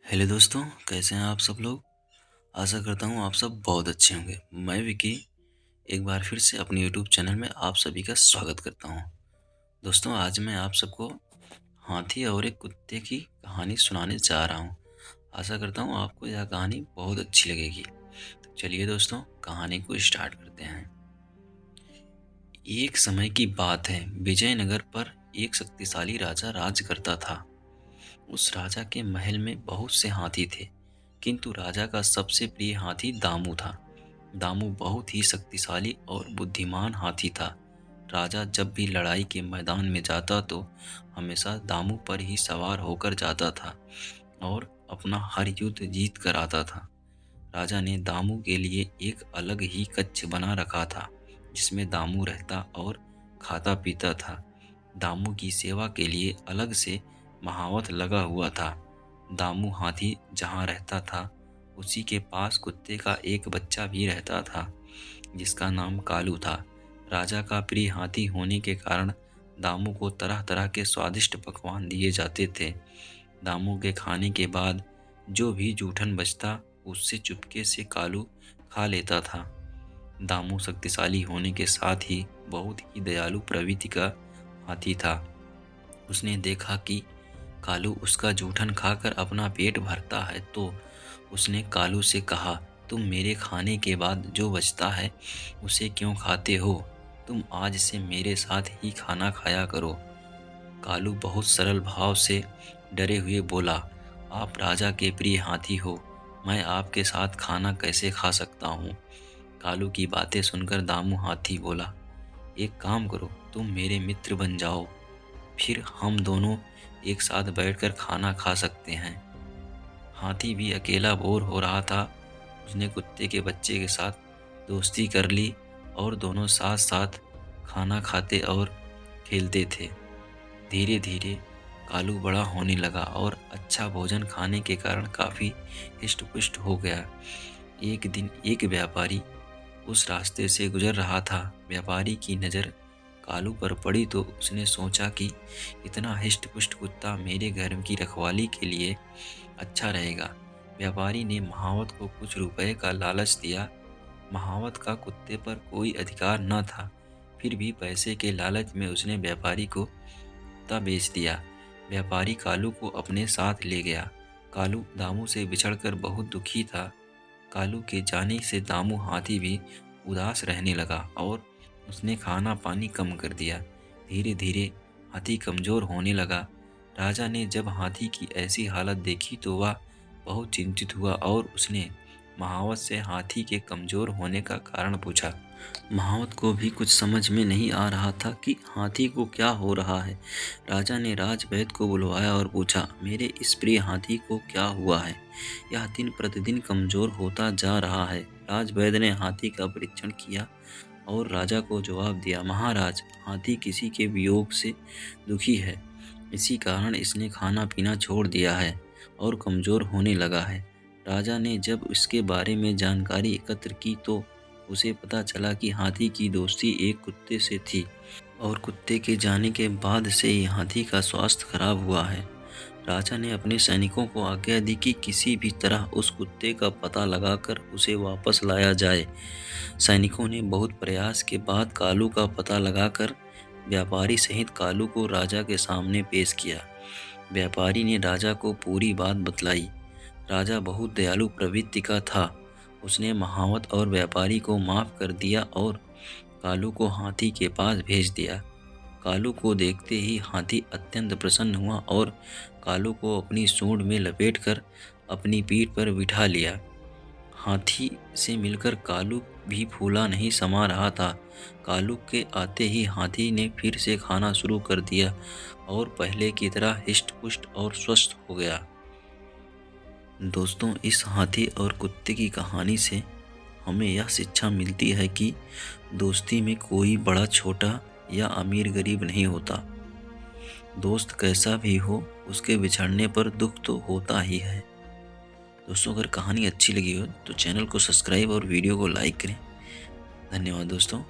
Hello दोस्तों, कैसे हैं आप सब लोग। आशा करता हूँ आप सब बहुत अच्छे होंगे। मैं विकी एक बार फिर से अपने यूट्यूब चैनल में आप सभी का स्वागत करता हूँ। दोस्तों, आज मैं आप सबको हाथी और एक कुत्ते की कहानी सुनाने जा रहा हूँ। आशा करता हूँ आपको यह कहानी बहुत अच्छी लगेगी। तो चलिए दोस्तों, कहानी को स्टार्ट करते हैं। एक समय की बात है, विजयनगर पर एक शक्तिशाली राजा राज करता था। उस राजा के महल में बहुत से हाथी थे, किंतु राजा का सबसे प्रिय हाथी दामू था। दामू बहुत ही शक्तिशाली और बुद्धिमान हाथी था। राजा जब भी लड़ाई के मैदान में जाता तो हमेशा दामू पर ही सवार होकर जाता था और अपना हर युद्ध जीत कर आता था। राजा ने दामू के लिए एक अलग ही कक्ष बना रखा था, जिसमें दामू रहता और खाता पीता था। दामू की सेवा के लिए अलग से महावत लगा हुआ था। दामू हाथी जहाँ रहता था, उसी के पास कुत्ते का एक बच्चा भी रहता था, जिसका नाम कालू था। राजा का प्रिय हाथी होने के कारण दामू को तरह तरह के स्वादिष्ट पकवान दिए जाते थे। दामू के खाने के बाद जो भी जूठन बचता, उससे चुपके से कालू खा लेता था। दामू शक्तिशाली होने के साथ ही बहुत ही दयालु प्रवृत्ति का हाथी था। उसने देखा कि कालू उसका जूठन खाकर अपना पेट भरता है, तो उसने कालू से कहा, तुम मेरे खाने के बाद जो बचता है उसे क्यों खाते हो? तुम आज से मेरे साथ ही खाना खाया करो। कालू बहुत सरल भाव से डरे हुए बोला, आप राजा के प्रिय हाथी हो, मैं आपके साथ खाना कैसे खा सकता हूँ? कालू की बातें सुनकर दामू हाथी बोला, एक काम करो, तुम मेरे मित्र बन जाओ, फिर हम दोनों एक साथ बैठकर खाना खा सकते हैं। हाथी भी अकेला बोर हो रहा था। उसने कुत्ते के बच्चे के साथ दोस्ती कर ली और दोनों साथ साथ खाना खाते और खेलते थे। धीरे धीरे कालू बड़ा होने लगा और अच्छा भोजन खाने के कारण काफ़ी हिष्ट-पुष्ट हो गया। एक दिन एक व्यापारी उस रास्ते से गुजर रहा था। व्यापारी की नज़र कालू पर पड़ी तो उसने सोचा कि इतना हिष्ट-पुष्ट कुत्ता मेरे घर की रखवाली के लिए अच्छा रहेगा। व्यापारी ने महावत को कुछ रुपए का लालच दिया। महावत का कुत्ते पर कोई अधिकार न था, फिर भी पैसे के लालच में उसने व्यापारी को कुत्ता बेच दिया। व्यापारी कालू को अपने साथ ले गया। कालू दामू से बिछड़कर बहुत दुखी था। कालू के जाने से दामू हाथी भी उदास रहने लगा और उसने खाना पानी कम कर दिया। धीरे धीरे हाथी कमज़ोर होने लगा। राजा ने जब हाथी की ऐसी हालत देखी तो वह बहुत चिंतित हुआ और उसने महावत से हाथी के कमज़ोर होने का कारण पूछा। महावत को भी कुछ समझ में नहीं आ रहा था कि हाथी को क्या हो रहा है। राजा ने राजवैद्य को बुलवाया और पूछा, मेरे इस प्रिय हाथी को क्या हुआ है? यह दिन प्रतिदिन कमज़ोर होता जा रहा है। राजवैद्य ने हाथी का परीक्षण किया और राजा को जवाब दिया, महाराज, हाथी किसी के वियोग से दुखी है। इसी कारण इसने खाना पीना छोड़ दिया है और कमज़ोर होने लगा है। राजा ने जब इसके बारे में जानकारी एकत्र की तो उसे पता चला कि हाथी की दोस्ती एक कुत्ते से थी और कुत्ते के जाने के बाद से ही हाथी का स्वास्थ्य खराब हुआ है। राजा ने अपने सैनिकों को आज्ञा दी कि किसी भी तरह उस कुत्ते का पता लगाकर उसे वापस लाया जाए। सैनिकों ने बहुत प्रयास के बाद कालू का पता लगाकर व्यापारी सहित कालू को राजा के सामने पेश किया। व्यापारी ने राजा को पूरी बात बतलाई। राजा बहुत दयालु प्रवृत्ति का था। उसने महावत और व्यापारी को माफ कर दिया और कालू को हाथी के पास भेज दिया। कालू को देखते ही हाथी अत्यंत प्रसन्न हुआ और कालू को अपनी सूंड में लपेटकर अपनी पीठ पर बिठा लिया। हाथी से मिलकर कालू भी फूला नहीं समा रहा था। कालू के आते ही हाथी ने फिर से खाना शुरू कर दिया और पहले की तरह हिष्ट-पुष्ट और स्वस्थ हो गया। दोस्तों, इस हाथी और कुत्ते की कहानी से हमें यह शिक्षा मिलती है कि दोस्ती में कोई बड़ा छोटा या अमीर गरीब नहीं होता। दोस्त कैसा भी हो, उसके बिछड़ने पर दुख तो होता ही है। दोस्तों, अगर कहानी अच्छी लगी हो तो चैनल को सब्सक्राइब और वीडियो को लाइक करें। धन्यवाद दोस्तों।